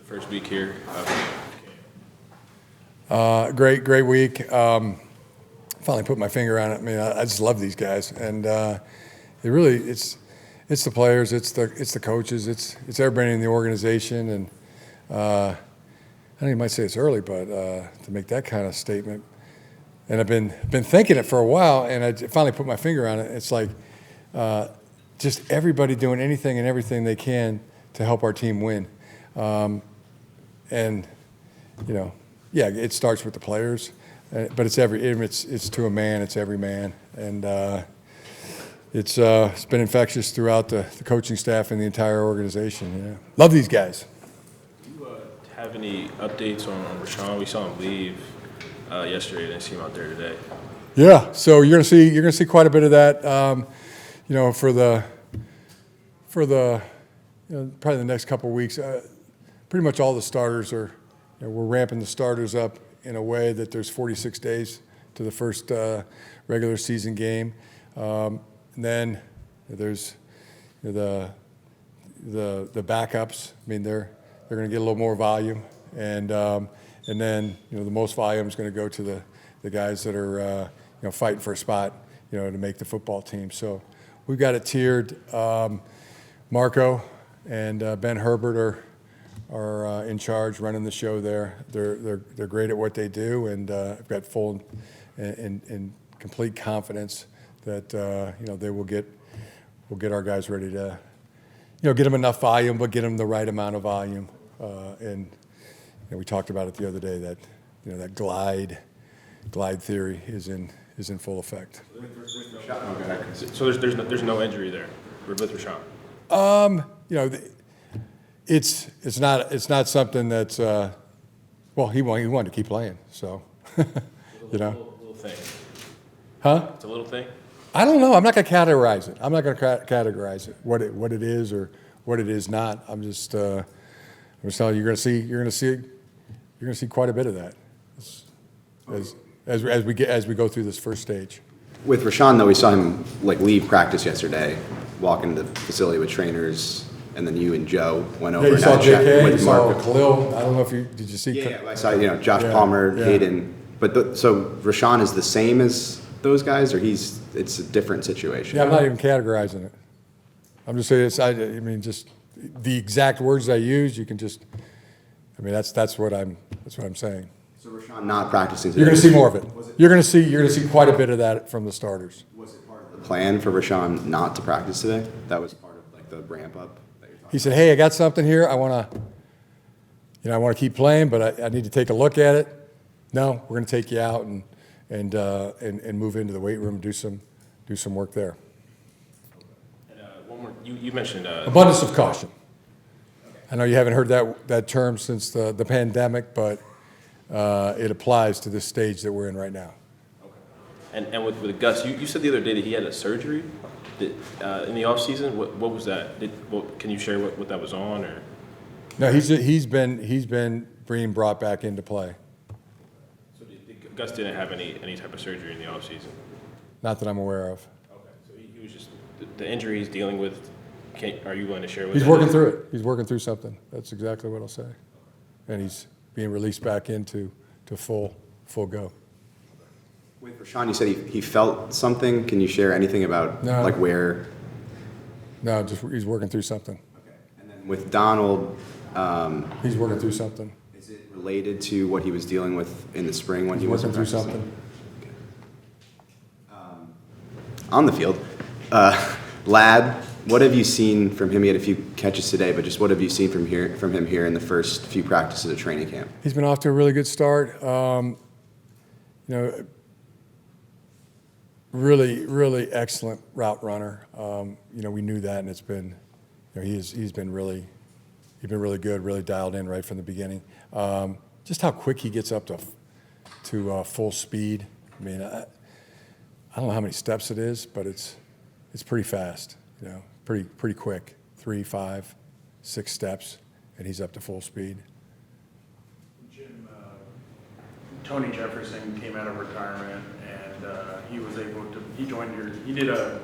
First week here. Great week. Finally put my finger on it. I mean, I just love these guys, and it's the players, it's the coaches, it's everybody in the organization, and I think you might say it's early, but to make that kind of statement, and I've been thinking it for a while, and I finally put my finger on it. It's like just everybody doing anything and everything they can to help our team win, and yeah, it starts with the players, but it's to a man, it's every man, and it's been infectious throughout the coaching staff and the entire organization. Yeah, love these guys. Do you have any updates on Rashawn? We saw him leave yesterday. Didn't see him out there today. Yeah, so you're gonna see quite a bit of that. For the probably the next couple of weeks, pretty much all the starters are. We're ramping the starters up in a way that there's 46 days to the first regular season game, and then there's the backups. I mean, they're going to get a little more volume, and then the most volume is going to go to the guys that are fighting for a spot to make the football team. So we've got it tiered. Marco and Ben Herbert are in charge, running the show there. They're great at what they do, and I've got full and complete confidence that they will get our guys ready to get them enough volume, but get them the right amount of volume. And we talked about it the other day that that glide theory is in full effect. So there's no injury there with Rashawn. It's not something that's well, he wanted to keep playing, so Little thing. Huh? It's a little thing. I don't know. I'm not going to categorize it. I'm not going to categorize it what it is or what it is not. I'm just telling you, you're going to see quite a bit of that as we go through this first stage. With Rashawn, though, we saw him leave practice yesterday, walk into the facility with trainers, and then you and Joe went over. Yeah, you saw JK, you saw Mark. Khalil. I don't know if did you see? Yeah, I saw Josh Palmer, Hayden. But so Rashawn is the same as those guys, or it's a different situation? Yeah, I'm not even categorizing it. I'm just saying just the exact words I use. You can just. That's what I'm saying. So Rashawn not practicing today. You're going to see more of it. You're going to see quite a bit of that from the starters. Was it part of the plan for Rashawn not to practice today? That was part of the ramp up that you're talking He said, "Hey, I got something here. I want to keep playing, but I need to take a look at it. No, we're going to take you out and move into the weight room and do some work there." And one more. You mentioned abundance of caution. I know you haven't heard that term since the pandemic, but it applies to this stage that we're in right now. Okay. And with Gus, you said the other day that he had a surgery in the off season. What was that? Can you share what that was on or? No, he's been being brought back into play. So Gus didn't have any type of surgery in the off season. Not that I'm aware of. Okay, so he was just the injury he's dealing with. Are you willing to share with? He's working through it. He's working through something. That's exactly what I'll say. And he's being released back into full go. With Rashawn, you said he felt something. Can you share anything about where? No, just he's working through something. Okay. And then with Donald, he's working through something. Is it related to what he was dealing with in the spring when he was working through something? Okay. On the field, Ladd, what have you seen from him? He had a few catches today, but just what have you seen from him here in the first few practices of training camp? He's been off to a really good start. Really excellent route runner. We knew that, and it's been, he's been really good, really dialed in right from the beginning. Just how quick he gets up to full speed. I mean, I don't know how many steps it is, but it's pretty fast. Pretty quick. 3, 5, 6 steps, and he's up to full speed. Jim, Tony Jefferson came out of retirement, and he was able to. He did a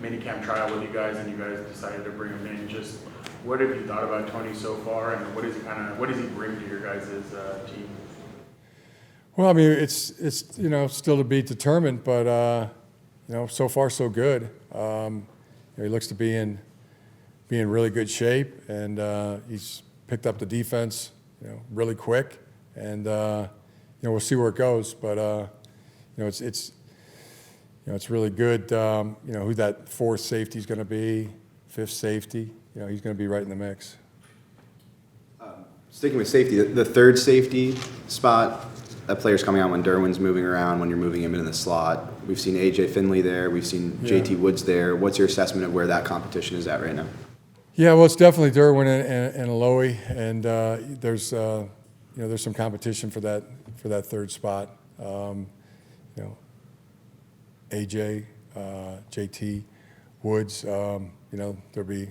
minicamp trial with you guys, and you guys decided to bring him in. Just What have you thought about Tony so far, and what does he bring to your guys' team? Well, I mean, it's still to be determined, but so far so good. He looks to be in really good shape, and he's picked up the defense, really quick, and we'll see where it goes. But it's really good. Who that fourth safety is going to be, fifth safety. He's going to be right in the mix. Sticking with safety, the third safety spot, that player's coming out when Derwin's moving around, when you're moving him into the slot. We've seen A.J. Finley there. We've seen J.T. Woods there. What's your assessment of where that competition is at right now? Yeah, well, it's definitely Derwin and Aloy, and there's some competition for that third spot. A.J., J.T., Woods. There'll be.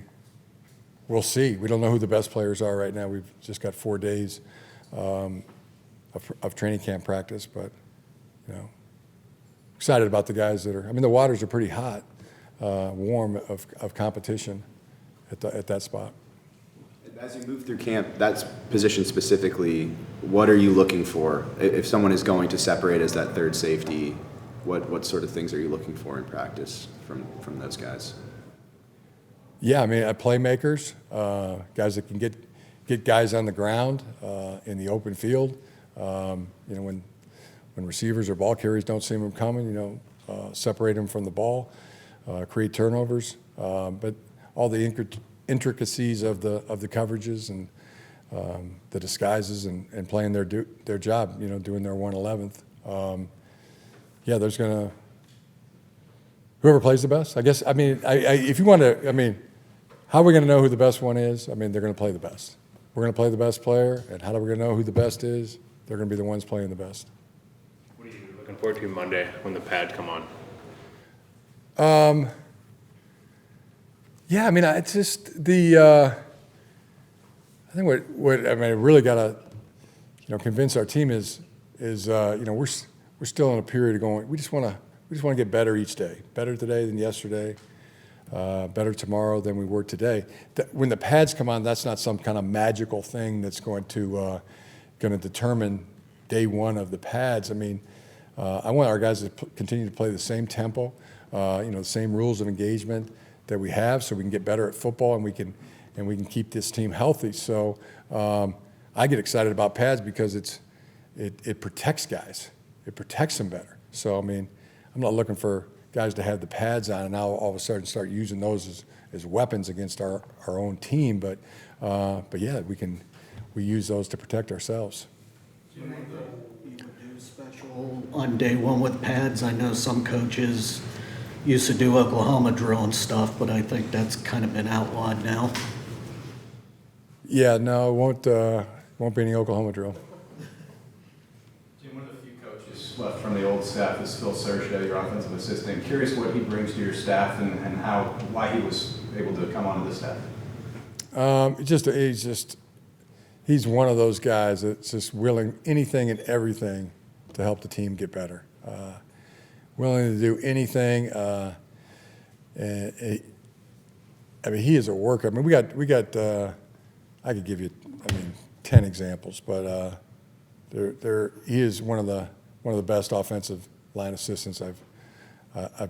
We'll see. We don't know who the best players are right now. We've just got 4 days of training camp practice, but excited about the guys that are. I mean, the waters are pretty hot, warm of competition at that spot. As you move through camp, that position specifically, what are you looking for? If someone is going to separate as that third safety, what sort of things are you looking for in practice from those guys? Yeah, I mean, playmakers, guys that can get guys on the ground in the open field. When receivers or ball carriers don't see them coming, separate them from the ball, create turnovers. But all the intricacies of the coverages and the disguises and playing their job, doing their 1/11th. There's gonna whoever plays the best. I guess. I mean, if you want to, I mean, how are we gonna know who the best one is? I mean, they're gonna play the best. We're gonna play the best player, and how are we gonna know who the best is? They're gonna be the ones playing the best. What are you looking forward to Monday when the pads come on? Yeah, I mean, it's just the. I think what I mean, really got to, convince our team is we're still in a period of going. We just want to get better each day. Better today than yesterday. Better tomorrow than we were today. When the pads come on, that's not some kind of magical thing that's going to determine day one of the pads. I mean, I want our guys to continue to play the same tempo, the same rules of engagement that we have, so we can get better at football and we can keep this team healthy. So I get excited about pads because it protects guys. It protects them better. So I mean, I'm not looking for guys to have the pads on and now all of a sudden start using those as weapons against our own team. But yeah, we use those to protect ourselves. You would do special on day one with pads. I know some coaches used to do Oklahoma drill and stuff, but I think that's kind of been outlawed now. Yeah, no, it won't be any Oklahoma drill. Jim, one of the few coaches left from the old staff is Phil Sergio, your offensive assistant. Curious what he brings to your staff and why he was able to come onto the staff. He's one of those guys that's just willing anything and everything to help the team get better. Willing to do anything. I mean, he is a worker. I mean, we got. I could give you, 10 examples, but he is one of the best offensive line assistants I've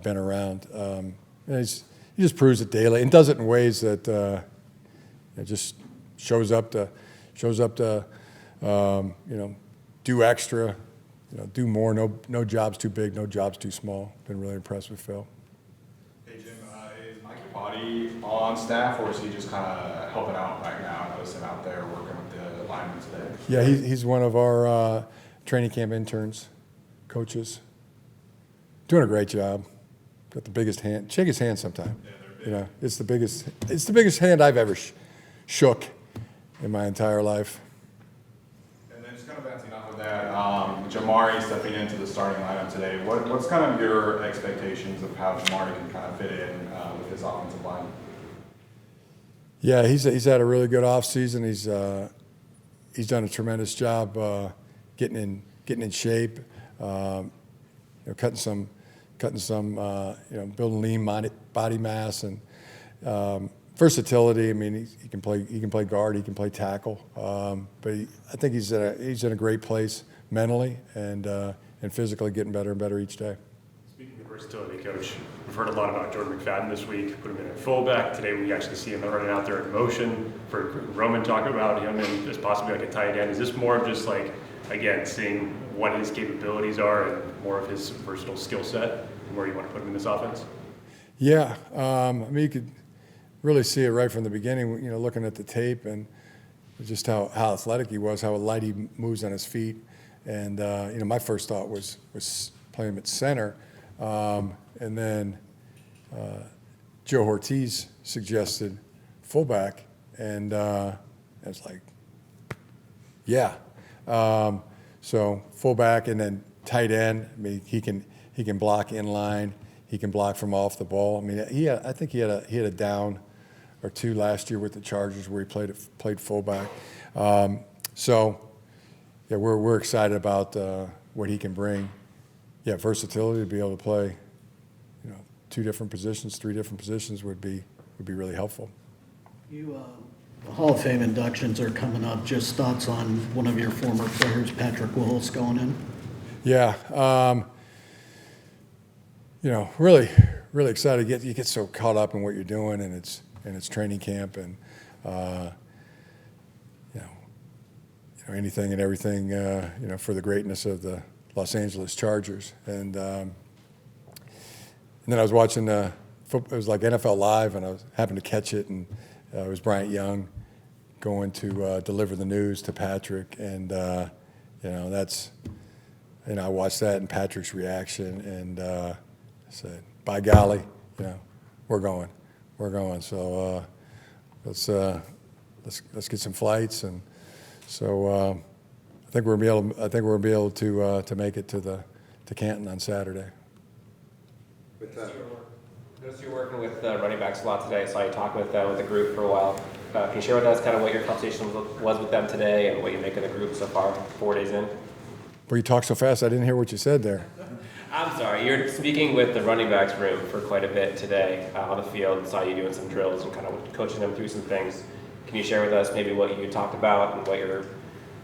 been around. He just proves it daily and does it in ways that just shows up to do extra, do more. No job's too big, no job's too small. Been really impressed with Phil. Hey Jim, is Mikey Potty on staff or is he just kind of helping out right now? I noticed him out there working with the linemen today. Yeah, he's one of our training camp interns, coaches. Doing a great job. Got the biggest hand. Shake his hand sometime. Yeah, it's the biggest hand I've ever shook in my entire life. And then just kind of bouncing off of that, Jamari stepping into the starting lineup today. What's kind of your expectations of how Jamari can kind of fit in with his offensive line? Yeah, he's had a really good offseason. He's done a tremendous job getting in shape, cutting some, building lean body mass, and versatility. I mean, he can play guard, he can play tackle. But I think he's in a great place mentally and physically, getting better and better each day. Speaking of versatility, Coach, we've heard a lot about Jordan McFadden this week. Put him in at fullback. Today we actually see him running out there in motion. For Roman talking about him as possibly like a tight end. Is this more of just like, again, seeing what his capabilities are and more of his versatile skill set and where you want to put him in this offense? Yeah, I mean, you could really see it right from the beginning, looking at the tape and just how athletic he was, how light he moves on his feet. And, my first thought was playing him at center. And then Joe Ortiz suggested fullback, and I was like, yeah. So fullback and then tight end. I mean, he can block in line. He can block from off the ball. I mean, I think he had a down or two last year with the Chargers where he played fullback. So yeah, we're excited about what he can bring. Yeah, versatility to be able to play, 2 different positions, 3 different positions would be really helpful. The Hall of Fame inductions are coming up. Just thoughts on one of your former players, Patrick Willis, going in? Yeah, really excited. You get so caught up in what you're doing, and it's training camp, and anything and everything, for the greatness of the Los Angeles Chargers. And then I was watching it was like NFL Live, and I happened to catch it, and it was Bryant Young going to deliver the news to Patrick, and I watched that and Patrick's reaction, and I said, by golly, we're going. So let's get some flights, and so I think we're gonna be able to make it to Canton on Saturday. Noticed you're working with running backs a lot today. I saw you talking with the group for a while. Can you share with us kind of what your conversation was with them today and what you make of the group so far, 4 days in? Well, you talked so fast, I didn't hear what you said there. I'm sorry. You're speaking with the running backs room for quite a bit today on the field. Saw you doing some drills and kind of coaching them through some things. Can you share with us maybe what you talked about and what your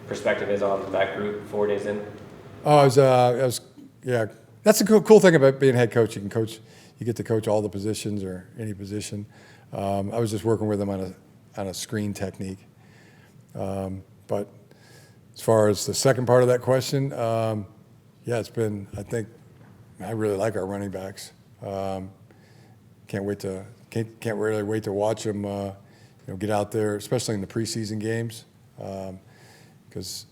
perspective is on that group 4 days in? Oh, yeah. That's the cool thing about being head coach. You get to coach all the positions or any position. I was just working with them on a screen technique. But as far as the second part of that question, it's been, I really like our running backs. Can't really wait to watch them, get out there, especially in the preseason games, because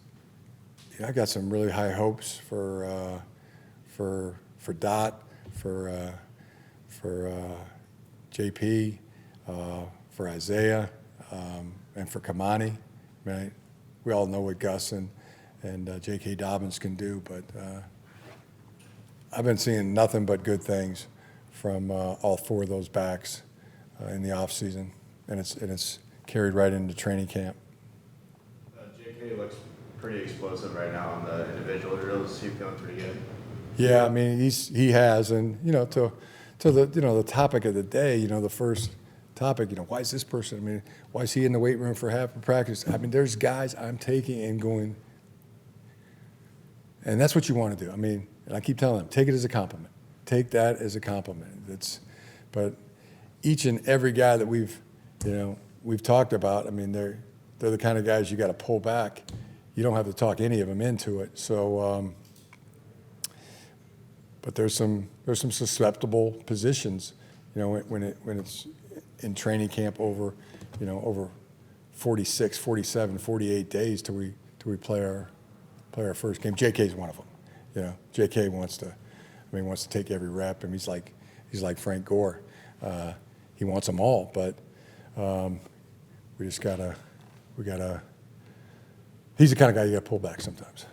I got some really high hopes for Dot, for JP, for Isaiah, and for Kamani. I mean, we all know what Gus and J.K. Dobbins can do, but I've been seeing nothing but good things from all 4 of those backs in the off season, and it's carried right into training camp. J.K. looks pretty explosive right now on the individual drills. Is he feeling pretty good? Yeah, I mean he has, and to the topic of the day, the first topic, why is this person? I mean, why is he in the weight room for half of practice? I mean, there's guys I'm taking and going, and that's what you want to do. I mean, and I keep telling them, take it as a compliment. Take that as a compliment. But each and every guy that we've talked about, I mean, they're the kind of guys you got to pull back. You don't have to talk any of them into it. So, but there's some susceptible positions, when it's in training camp over 46, 47, 48 days till we play our first game. JK's one of them. JK wants to take every rep, and he's like Frank Gore. He wants them all, but we gotta. He's the kind of guy you got to pull back sometimes.